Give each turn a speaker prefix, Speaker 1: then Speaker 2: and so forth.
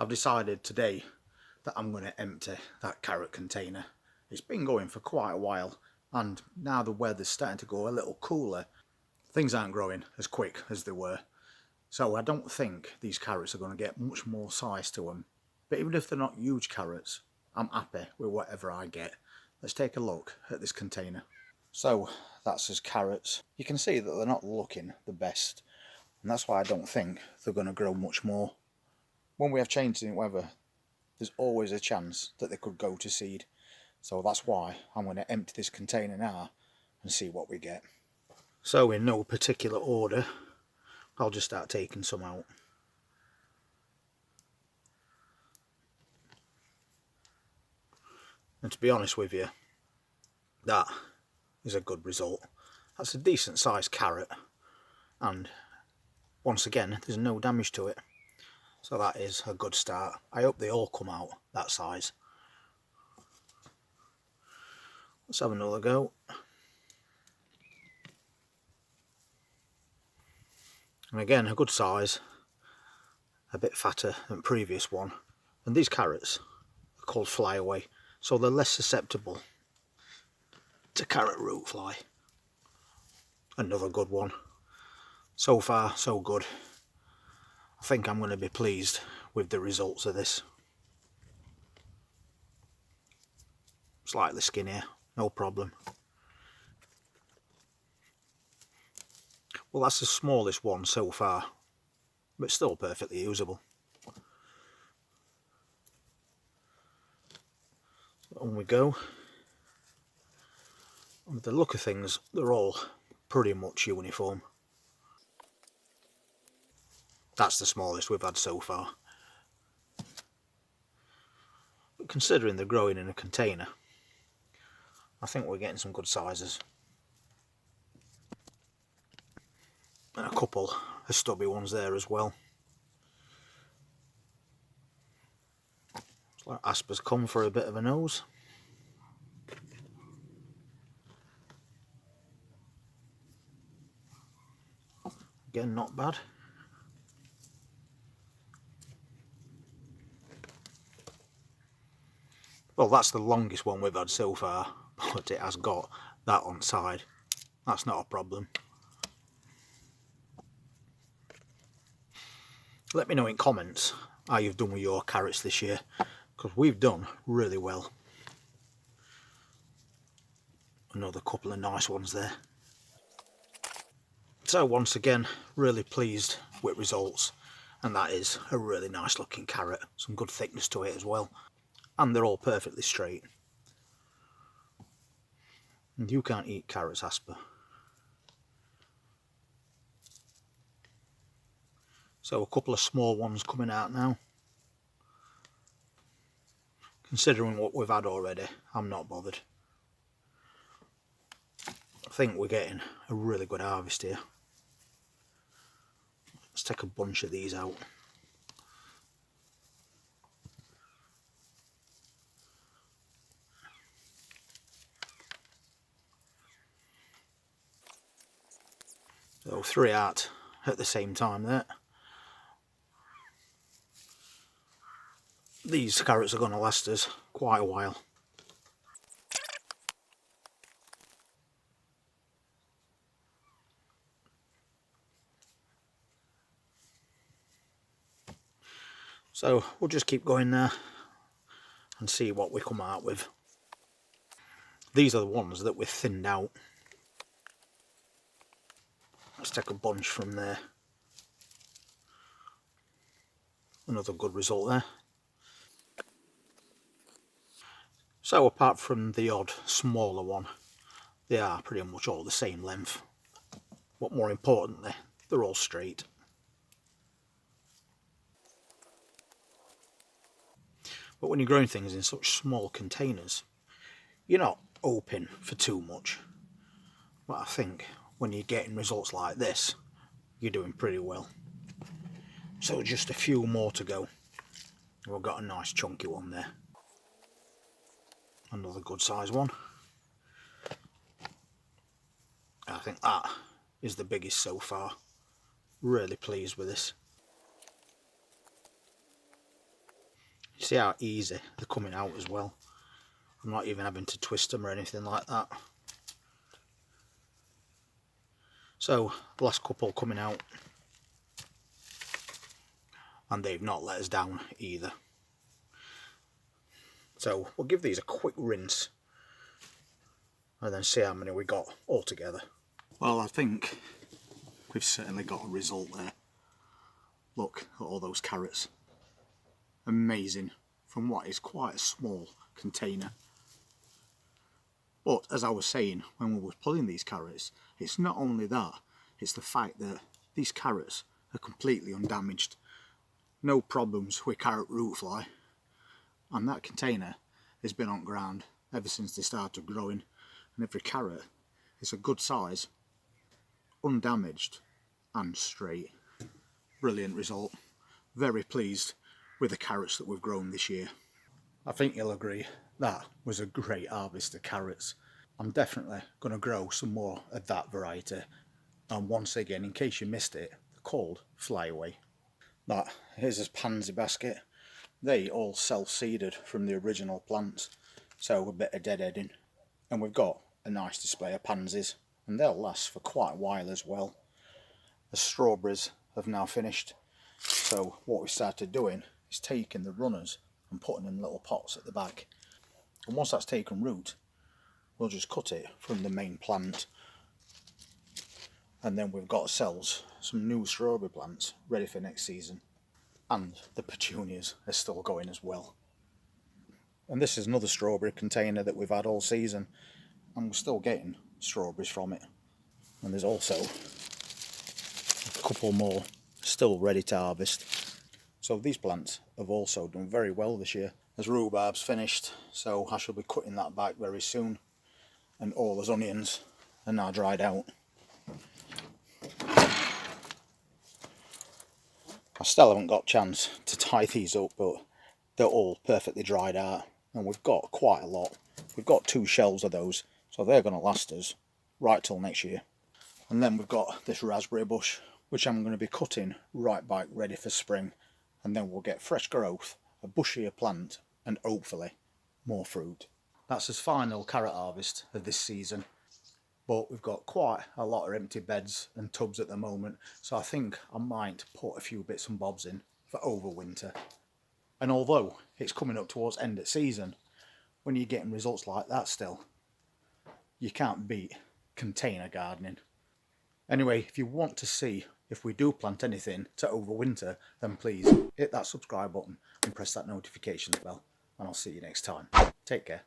Speaker 1: I've decided today that I'm going to empty that carrot container. It's been going for quite a while, and now the weather's starting to go a little cooler. Things aren't growing as quick as they were, so I don't think these carrots are going to get much more size to them. But even if they're not huge carrots, I'm happy with whatever I get. Let's take a look at this container. So that's as carrots. You can see that they're not looking the best, and that's why I don't think they're going to grow much more. When we have changes in weather, there's always a chance that they could go to seed. So that's why I'm going to empty this container now and see what we get. So in no particular order, I'll just start taking some out. And to be honest with you, that is a good result. That's a decent sized carrot, and once again there's no damage to it. So that is a good start. I hope they all come out that size. Let's have another go. And again, a good size, a bit fatter than the previous one. And these carrots are called flyaway, so they're less susceptible to carrot root fly. Another good one. So far, so good. I think I'm going to be pleased with the results of this. Slightly skinnier, no problem. Well, that's the smallest one so far, but still perfectly usable. On we go. And with the look of things, they're all pretty much uniform. That's the smallest we've had so far. But considering they're growing in a container, I think we're getting some good sizes. And a couple of stubby ones there as well. It's like Asper's come for a bit of a nose. Again, not bad. Well, that's the longest one we've had so far, but it has got that on side. That's not a problem. Let me know in comments how you've done with your carrots this year, because we've done really well. Another couple of nice ones there. So once again, really pleased with results, and that is a really nice looking carrot. Some good thickness to it as well, and they're all perfectly straight. And you can't eat carrots, Asper. So a couple of small ones coming out now. Considering what we've had already, I'm not bothered. I think we're getting a really good harvest here. Let's take a bunch of these out. So 3 out at the same time there. These carrots are going to last us quite a while. So we'll just keep going there and see what we come out with. These are the ones that we've thinned out. Let's take a bunch from there. Another good result there. So apart from the odd smaller one, they are pretty much all the same length. But more importantly, they're all straight. But when you're growing things in such small containers, you're not hoping for too much. But I think when you're getting results like this, you're doing pretty well. So just a few more to go. We've got a nice chunky one there. Another good size one. I think that is the biggest so far. Really pleased with this. See how easy they're coming out as well. I'm not even having to twist them or anything like that. So the last couple coming out, and they've not let us down either. So we'll give these a quick rinse and then see how many we got all together. Well, I think we've certainly got a result there. Look at all those carrots. Amazing from what is quite a small container. But as I was saying when we were pulling these carrots, it's not only that, it's the fact that these carrots are completely undamaged. No problems with carrot root fly, and that container has been on ground ever since they started growing, and every carrot is a good size, undamaged and straight. Brilliant result. Very pleased with the carrots that we've grown this year. I think you'll agree that was a great harvest of carrots. I'm definitely going to grow some more of that variety, and once again, in case you missed it, they're called Flyaway. That here's a pansy basket. They all self-seeded from the original plants, so a bit of deadheading, and we've got a nice display of pansies, and they'll last for quite a while as well. The strawberries have now finished, so what we started doing is taking the runners and putting them in little pots at the back, and once that's taken root, we'll just cut it from the main plant, and then we've got ourselves some new strawberry plants ready for next season. And the petunias are still going as well. And this is another strawberry container that we've had all season, and we're still getting strawberries from it. And there's also a couple more still ready to harvest. So these plants have also done very well this year. As rhubarb's finished, so I shall be cutting that back very soon. And all those onions are now dried out. I still haven't got a chance to tie these up, but they're all perfectly dried out, and we've got quite a lot. We've got 2 shelves of those, so they're going to last us right till next year. And then we've got this raspberry bush, which I'm going to be cutting right back ready for spring, and then we'll get fresh growth, a bushier plant, and hopefully more fruit. That's his final carrot harvest of this season. But we've got quite a lot of empty beds and tubs at the moment, so I think I might put a few bits and bobs in for overwinter. And although it's coming up towards end of season, when you're getting results like that still, you can't beat container gardening. Anyway, if you want to see if we do plant anything to overwinter, then please hit that subscribe button and press that notification bell, and I'll see you next time. Take care.